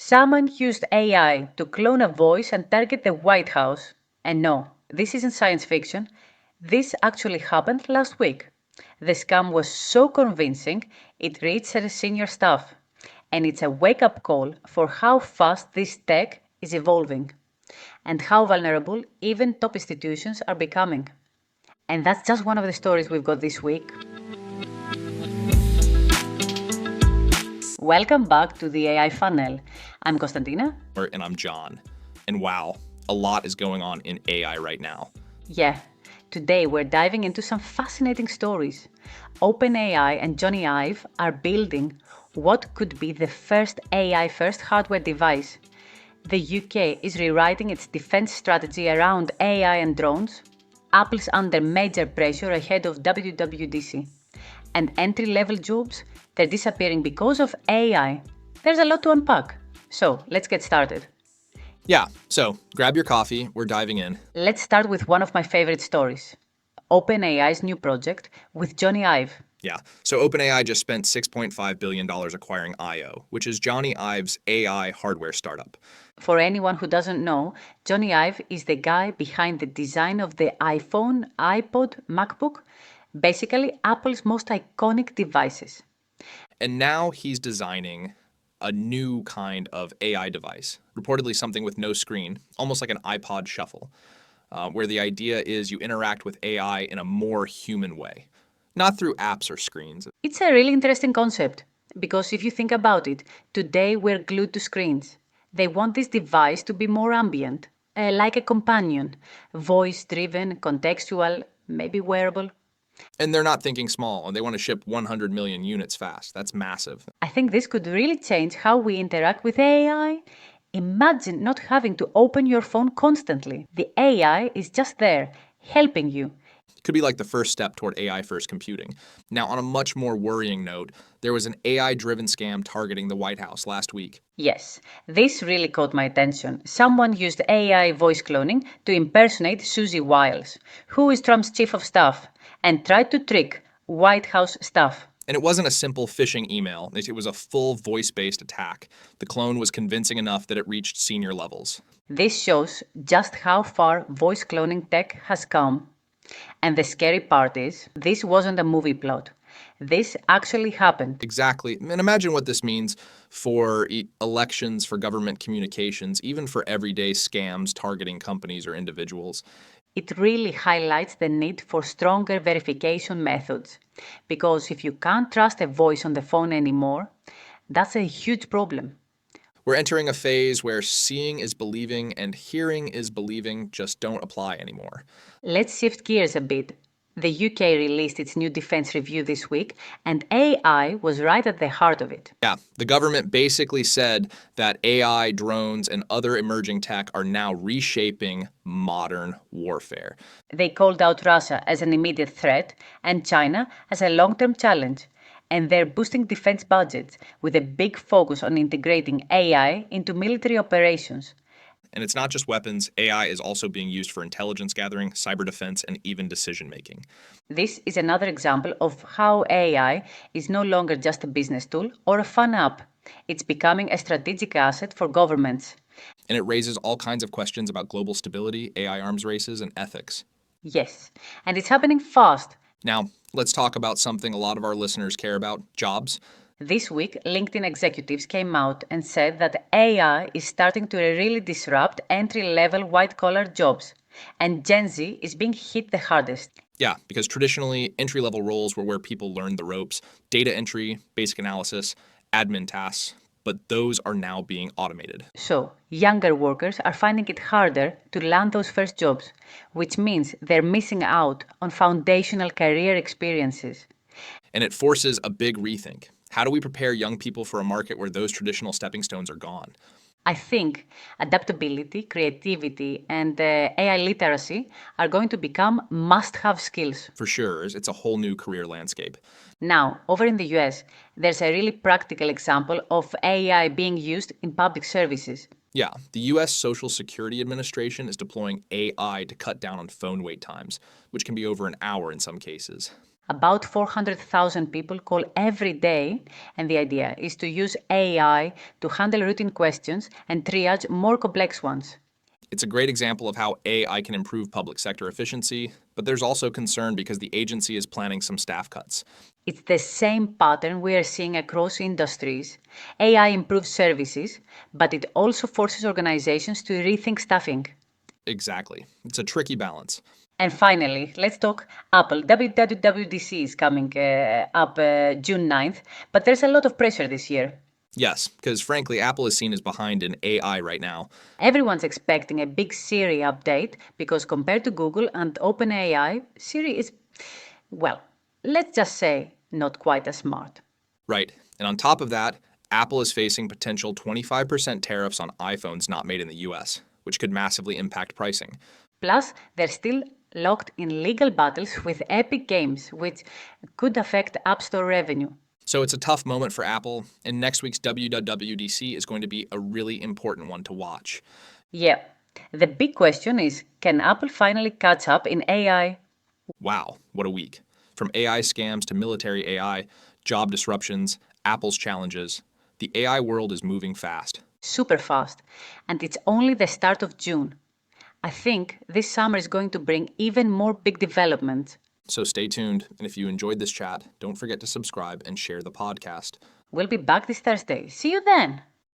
Someone used AI to clone a voice and target the White House. And no, this isn't science fiction. This actually happened last week. The scam was so convincing, it reached the senior staff. And it's a wake-up call for how fast this tech is evolving and how vulnerable even top institutions are becoming. And that's just one of the stories we've got this week. Welcome back to the AI Funnel. I'm Konstantina. And I'm John. And wow, a lot is going on in AI right now. Yeah, today we're diving into some fascinating stories. OpenAI and Jony Ive are building what could be the first AI-first hardware device. The UK is rewriting its defense strategy around AI and drones. Apple's under major pressure ahead of WWDC. And entry-level jobs, they're disappearing because of AI. There's a lot to unpack. So let's get started. Yeah, so grab your coffee, we're diving in. Let's start with one of my favorite stories. OpenAI's new project with Jony Ive. Yeah, so OpenAI just spent $6.5 billion acquiring IO, which is Jony Ive's AI hardware startup. For anyone who doesn't know, Jony Ive is the guy behind the design of the iPhone, iPod, MacBook, basically Apple's most iconic devices. And now he's designing a new kind of AI device, reportedly something with no screen, almost like an iPod Shuffle, where the idea is you interact with AI in a more human way, not through apps or screens. It's a really interesting concept, because if you think about it, today we're glued to screens. They want this device to be more ambient, like a companion, voice-driven, contextual, maybe wearable. And they're not thinking small, and they want to ship 100 million units fast. That's massive. I think this could really change how we interact with AI. Imagine not having to open your phone constantly. The AI is just there, helping you. It could be like the first step toward AI-first computing. Now, on a much more worrying note, there was an AI-driven scam targeting the White House last week. Yes, this really caught my attention. Someone used AI voice cloning to impersonate Susie Wiles, who is Trump's chief of staff, and tried to trick White House staff. And it wasn't a simple phishing email. It was a full voice-based attack. The clone was convincing enough that it reached senior levels. This shows just how far voice cloning tech has come. And the scary part is, this wasn't a movie plot. This actually happened. Exactly. And imagine what this means for elections, for government communications, even for everyday scams targeting companies or individuals. It really highlights the need for stronger verification methods. Because if you can't trust a voice on the phone anymore, that's a huge problem. We're entering a phase where seeing is believing and hearing is believing just don't apply anymore. Let's shift gears a bit. The UK released its new defense review this week, and AI was right at the heart of it. Yeah, the government basically said that AI, drones, and other emerging tech are now reshaping modern warfare. They called out Russia as an immediate threat and China as a long-term challenge. And they're boosting defense budgets with a big focus on integrating AI into military operations. And it's not just weapons. AI is also being used for intelligence gathering, cyber defense, and even decision making. This is another example of how AI is no longer just a business tool or a fun app. It's becoming a strategic asset for governments. And it raises all kinds of questions about global stability, AI arms races, and ethics. Yes, and it's happening fast. Now, let's talk about something a lot of our listeners care about, jobs. This week, LinkedIn executives came out and said that AI is starting to really disrupt entry-level white-collar jobs, and Gen Z is being hit the hardest. Yeah, because traditionally, entry-level roles were where people learned the ropes, data entry, basic analysis, admin tasks, but those are now being automated. So, younger workers are finding it harder to land those first jobs, which means they're missing out on foundational career experiences. And it forces a big rethink. How do we prepare young people for a market where those traditional stepping stones are gone? I think adaptability, creativity, and AI literacy are going to become must-have skills. For sure, it's a whole new career landscape. Now, over in the US, there's a really practical example of AI being used in public services. Yeah, the U.S. Social Security Administration is deploying AI to cut down on phone wait times, which can be over an hour in some cases. About 400,000 people call every day, and the idea is to use AI to handle routine questions and triage more complex ones. It's a great example of how AI can improve public sector efficiency, but there's also concern because the agency is planning some staff cuts. It's the same pattern we are seeing across industries. AI improves services, but it also forces organizations to rethink staffing. Exactly. It's a tricky balance. And finally, let's talk Apple. WWDC is coming up June 9th, but there's a lot of pressure this year. Yes, because frankly, Apple is seen as behind in AI right now. Everyone's expecting a big Siri update because compared to Google and OpenAI, Siri is, well, let's just say not quite as smart. Right. And on top of that, Apple is facing potential 25% tariffs on iPhones not made in the US, which could massively impact pricing. Plus, they're still locked in legal battles with Epic Games, which could affect App Store revenue. So it's a tough moment for Apple, and next week's WWDC is going to be a really important one to watch. Yeah, the big question is, can Apple finally catch up in AI? Wow, what a week. From AI scams to military AI, job disruptions, Apple's challenges, the AI world is moving fast. Super fast. And it's only the start of June. I think this summer is going to bring even more big developments. So stay tuned, and if you enjoyed this chat, don't forget to subscribe and share the podcast. We'll be back this Thursday. See you then!